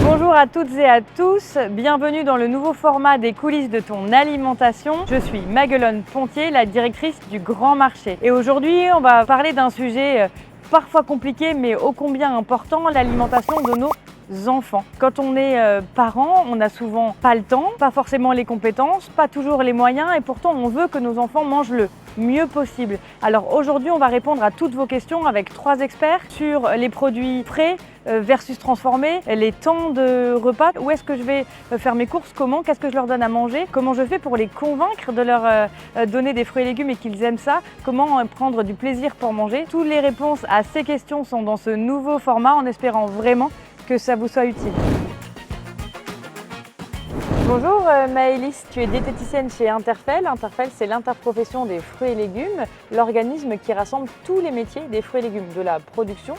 Bonjour à toutes et à tous, bienvenue dans le nouveau format des coulisses de ton alimentation. Je suis Maguelone Pontier, la directrice du Grand Marché. Et aujourd'hui, on va parler d'un sujet parfois compliqué mais ô combien important, l'alimentation de nos enfants. Quand on est parent, on n'a souvent pas le temps, pas forcément les compétences, pas toujours les moyens et pourtant on veut que nos enfants mangent le mieux possible. Alors aujourd'hui, on va répondre à toutes vos questions avec 3 experts sur les produits frais versus transformés, les temps de repas, où est-ce que je vais faire mes courses, comment, qu'est-ce que je leur donne à manger, comment je fais pour les convaincre de leur donner des fruits et légumes et qu'ils aiment ça, comment prendre du plaisir pour manger. Toutes les réponses à ces questions sont dans ce nouveau format en espérant vraiment que ça vous soit utile. Bonjour Maëlys, tu es diététicienne chez Interfel. Interfel, c'est l'interprofession des fruits et légumes, l'organisme qui rassemble tous les métiers des fruits et légumes, de la production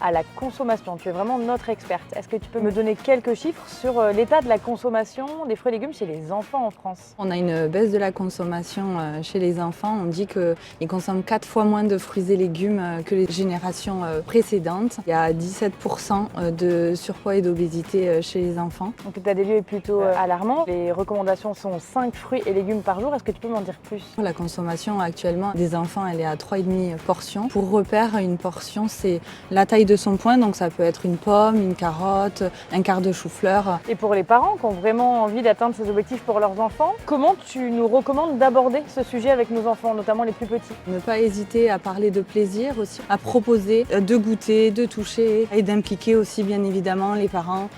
à la consommation. Tu es vraiment notre experte. Est-ce que tu peux me donner quelques chiffres sur l'état de la consommation des fruits et légumes chez les enfants en France? On a une baisse de la consommation chez les enfants. On dit qu'ils consomment 4 fois moins de fruits et légumes que les générations précédentes. Il y a 17% de surpoids et d'obésité chez les enfants. Donc l'état des lieux est plutôt alarmant. Les recommandations sont 5 fruits et légumes par jour. Est-ce que tu peux m'en dire plus? La consommation actuellement des enfants, elle est à 3,5 portions. Pour repère, une portion, c'est la taille de son poing, donc ça peut être une pomme, une carotte, un quart de chou-fleur. Et pour les parents qui ont vraiment envie d'atteindre ces objectifs pour leurs enfants, comment tu nous recommandes d'aborder ce sujet avec nos enfants, notamment les plus petits? Ne pas hésiter à parler de plaisir aussi, à proposer de goûter, de toucher et d'impliquer aussi bien évidemment les parents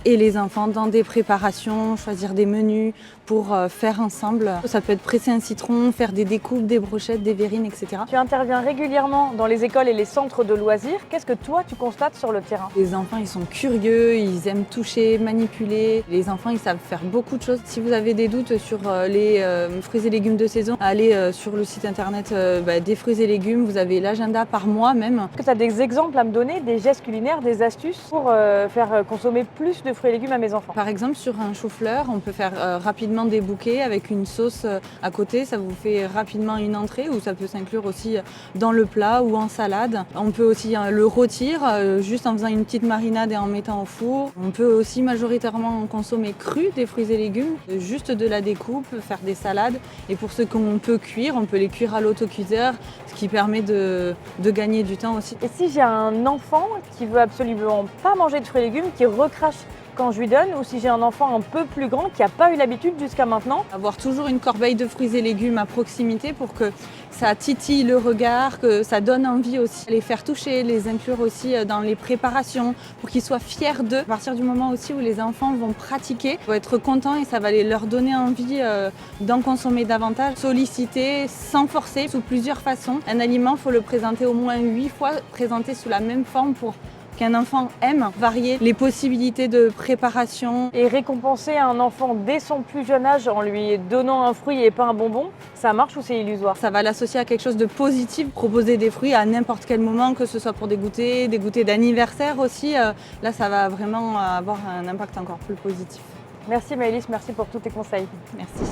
et les enfants dans des préparations, choisir des menus pour faire ensemble. Ça peut être presser un citron, faire des découpes, des brochettes, des verrines, etc. Tu interviens régulièrement dans les écoles et les centres de loisirs. Qu'est-ce que toi, tu constates sur le terrain? Les enfants, ils sont curieux, ils aiment toucher, manipuler. Les enfants, ils savent faire beaucoup de choses. Si vous avez des doutes sur les fruits et légumes de saison, allez sur le site internet des fruits et légumes. Vous avez l'agenda par mois même. Est-ce que tu as des exemples à me donner, des gestes culinaires, des astuces pour faire consommer plus de fruits et légumes à mes enfants? Par exemple, sur un chou-fleur, on peut faire rapidement des bouquets avec une sauce à côté. Ça vous fait rapidement une entrée ou ça peut s'inclure aussi dans le plat ou en salade. On peut aussi le rôtir juste en faisant une petite marinade et en mettant au four. On peut aussi majoritairement consommer cru des fruits et légumes, juste de la découpe, faire des salades. Et pour ceux qu'on peut cuire, on peut les cuire à l'autocuiseur, ce qui permet de gagner du temps aussi. Et si j'ai un enfant qui veut absolument pas manger de fruits et légumes, qui recrache quand je lui donne, ou si j'ai un enfant un peu plus grand qui n'a pas eu l'habitude jusqu'à maintenant? Avoir toujours une corbeille de fruits et légumes à proximité pour que ça titille le regard, que ça donne envie aussi. Les faire toucher, les inclure aussi dans les préparations pour qu'ils soient fiers d'eux. À partir du moment aussi où les enfants vont pratiquer, ils vont être contents et ça va leur donner envie d'en consommer davantage. Solliciter sans forcer, sous plusieurs façons. Un aliment, il faut le présenter au moins 8 fois, présenté sous la même forme pour qu'un enfant aime, varier les possibilités de préparation. Et récompenser un enfant dès son plus jeune âge en lui donnant un fruit et pas un bonbon, ça marche ou c'est illusoire? Ça va l'associer à quelque chose de positif. Proposer des fruits à n'importe quel moment, que ce soit pour des goûters d'anniversaire aussi. Là, ça va vraiment avoir un impact encore plus positif. Merci Maëlys, merci pour tous tes conseils. Merci.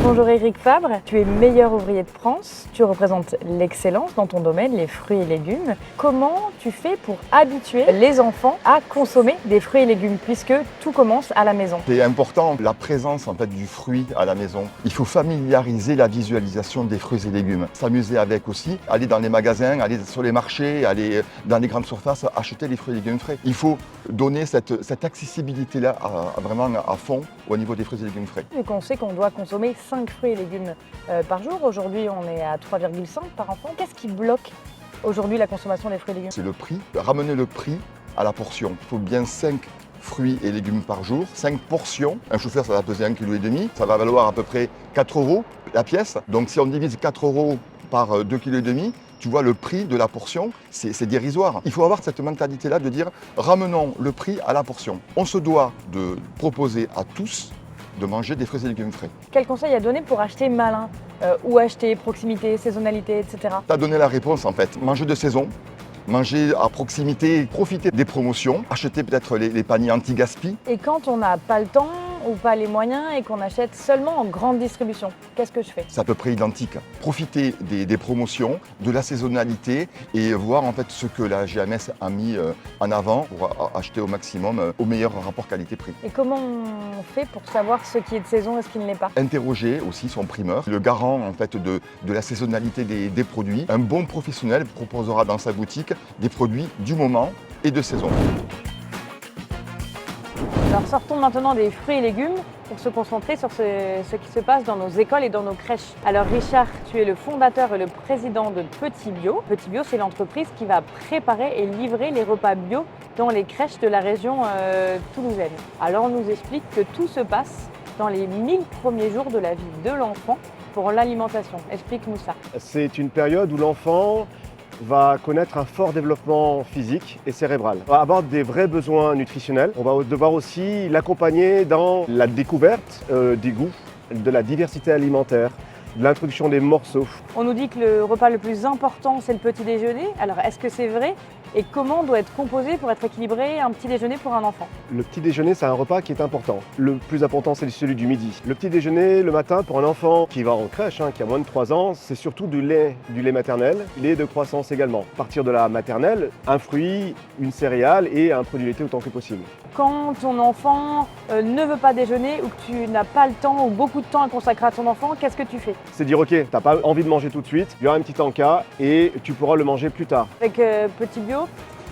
Bonjour Eric Fabre, tu es meilleur ouvrier de France, tu représentes l'excellence dans ton domaine, les fruits et légumes. Comment tu fais pour habituer les enfants à consommer des fruits et légumes puisque tout commence à la maison? C'est important la présence en fait du fruit à la maison. Il faut familiariser la visualisation des fruits et légumes. S'amuser avec aussi, aller dans les magasins, aller sur les marchés, aller dans les grandes surfaces, acheter les fruits et légumes frais. Il faut donner cette accessibilité-là vraiment à fond au niveau des fruits et légumes frais. Vu qu'on sait qu'on doit consommer 5 fruits et légumes par jour, aujourd'hui on est à 3,5 par enfant, qu'est-ce qui bloque aujourd'hui la consommation des fruits et légumes? C'est le prix, ramener le prix à la portion. Il faut bien 5 fruits et légumes par jour, 5 portions. Un chou-fleur, ça va peser 1,5 kg, ça va valoir à peu près 4 € la pièce. Donc si on divise 4 € par 2,5 kg, tu vois le prix de la portion, c'est dérisoire. Il faut avoir cette mentalité-là de dire ramenons le prix à la portion. On se doit de proposer à tous de manger des fruits et légumes frais. Quel conseil à donner pour acheter malin ou acheter proximité, saisonnalité, etc. Tu as donné la réponse en fait. Manger de saison, manger à proximité, profiter des promotions, acheter peut-être les paniers anti-gaspi. Et quand on n'a pas le temps, ou pas les moyens et qu'on achète seulement en grande distribution, qu'est-ce que je fais? C'est à peu près identique. Profitez des promotions, de la saisonnalité et voir en fait ce que la GMS a mis en avant pour acheter au maximum au meilleur rapport qualité-prix. Et comment on fait pour savoir ce qui est de saison et ce qui ne l'est pas? Interroger aussi son primeur, le garant en fait de la saisonnalité des produits. Un bon professionnel proposera dans sa boutique des produits du moment et de saison. Alors sortons maintenant des fruits et légumes pour se concentrer sur ce qui se passe dans nos écoles et dans nos crèches. Alors Richard, tu es le fondateur et le président de Petit Bio. Petit Bio, c'est l'entreprise qui va préparer et livrer les repas bio dans les crèches de la région toulousaine. Alors on nous explique que tout se passe dans les 1000 premiers jours de la vie de l'enfant pour l'alimentation. Explique-nous ça. C'est une période où l'enfant va connaître un fort développement physique et cérébral. On va avoir des vrais besoins nutritionnels. On va devoir aussi l'accompagner dans la découverte des goûts, de la diversité alimentaire, de l'introduction des morceaux. On nous dit que le repas le plus important, c'est le petit déjeuner. Alors est-ce que c'est vrai? Et comment doit être composé pour être équilibré un petit déjeuner pour un enfant? Le petit déjeuner, c'est un repas qui est important. Le plus important, c'est celui du midi. Le petit déjeuner, le matin, pour un enfant qui va en crèche, qui a moins de 3 ans, c'est surtout du lait maternel, lait de croissance également. À partir de la maternelle, un fruit, une céréale et un produit laitier autant que possible. Quand ton enfant ne veut pas déjeuner ou que tu n'as pas le temps ou beaucoup de temps à consacrer à ton enfant, qu'est-ce que tu fais? C'est dire, ok, t'as pas envie de manger tout de suite, il y aura un petit encas et tu pourras le manger plus tard. Avec Petit Bio,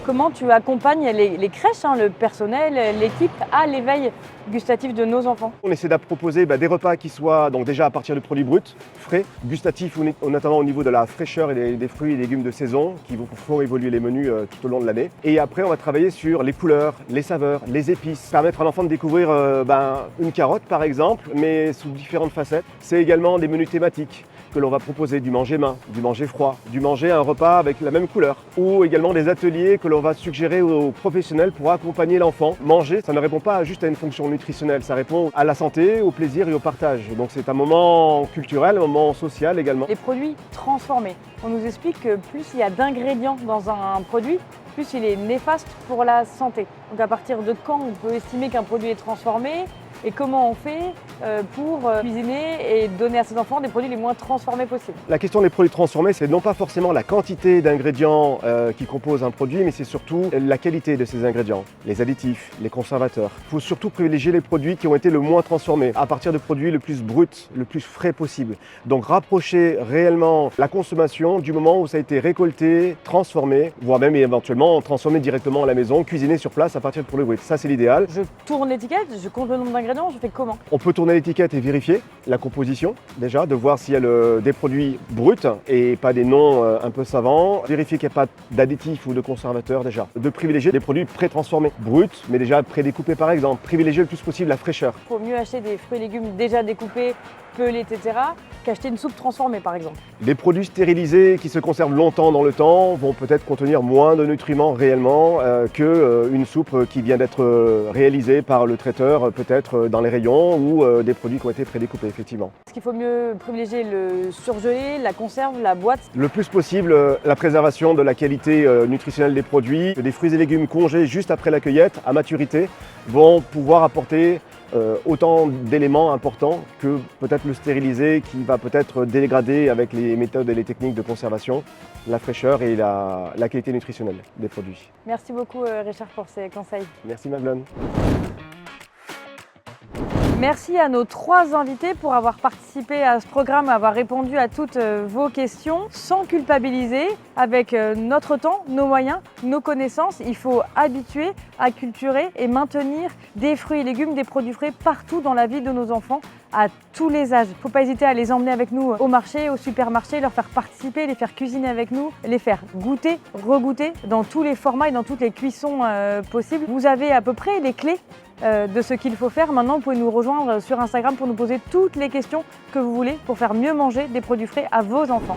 comment tu accompagnes les crèches, le personnel, l'équipe à l'éveil gustatif de nos enfants? On essaie de proposer des repas qui soient donc déjà à partir de produits bruts, frais, gustatifs, notamment au niveau de la fraîcheur et des fruits et légumes de saison qui vont faire évoluer les menus tout au long de l'année. Et après, on va travailler sur les couleurs, les saveurs, les épices, permettre à l'enfant de découvrir une carotte par exemple, mais sous différentes facettes. C'est également des menus thématiques que l'on va proposer, du manger main, du manger froid, du manger un repas avec la même couleur, ou également des ateliers que l'on va suggérer aux professionnels pour accompagner l'enfant. Manger, ça ne répond pas juste à une fonction nutritionnelle, ça répond à la santé, au plaisir et au partage. Donc c'est un moment culturel, un moment social également. Les produits transformés. On nous explique que plus il y a d'ingrédients dans un produit, plus il est néfaste pour la santé. Donc à partir de quand on peut estimer qu'un produit est transformé? Et comment on fait pour cuisiner et donner à ses enfants des produits les moins transformés possibles? La question des produits transformés, c'est non pas forcément la quantité d'ingrédients qui composent un produit, mais c'est surtout la qualité de ces ingrédients, les additifs, les conservateurs. Il faut surtout privilégier les produits qui ont été le moins transformés, à partir de produits le plus bruts, le plus frais possible. Donc rapprocher réellement la consommation du moment où ça a été récolté, transformé, voire même éventuellement transformé directement à la maison, cuisiné sur place à partir de produits bruts. Ça, c'est l'idéal. Je tourne l'étiquette, je compte le nombre d'ingrédients. Je fais comment? On peut tourner l'étiquette et vérifier la composition, déjà, de voir s'il y a des produits bruts et pas des noms un peu savants. Vérifier qu'il n'y a pas d'additifs ou de conservateurs déjà. De privilégier des produits pré-transformés, bruts, mais déjà pré-découpés par exemple. Privilégier le plus possible la fraîcheur. Il faut mieux acheter des fruits et légumes déjà découpés, pelés, etc., qu'acheter une soupe transformée par exemple. Les produits stérilisés qui se conservent longtemps dans le temps vont peut-être contenir moins de nutriments réellement qu'une soupe qui vient d'être réalisée par le traiteur, peut-être dans les rayons ou des produits qui ont été prédécoupés, effectivement. Est-ce qu'il faut mieux privilégier le surgelé, la conserve, la boîte? Le plus possible, la préservation de la qualité nutritionnelle des produits. Des fruits et légumes congés juste après la cueillette, à maturité, vont pouvoir apporter autant d'éléments importants que peut-être le stérilisé qui va peut-être dégrader avec les méthodes et les techniques de conservation la fraîcheur et la qualité nutritionnelle des produits. Merci beaucoup Richard pour ces conseils. Merci Maglone. Merci à nos 3 invités pour avoir participé à ce programme, avoir répondu à toutes vos questions sans culpabiliser, avec notre temps, nos moyens, nos connaissances. Il faut habituer, acculturer et maintenir des fruits et légumes, des produits frais partout dans la vie de nos enfants à tous les âges. Il ne faut pas hésiter à les emmener avec nous au marché, au supermarché, leur faire participer, les faire cuisiner avec nous, les faire goûter, regoûter dans tous les formats et dans toutes les cuissons possibles. Vous avez à peu près les clés de ce qu'il faut faire. Maintenant, vous pouvez nous rejoindre sur Instagram pour nous poser toutes les questions que vous voulez pour faire mieux manger des produits frais à vos enfants.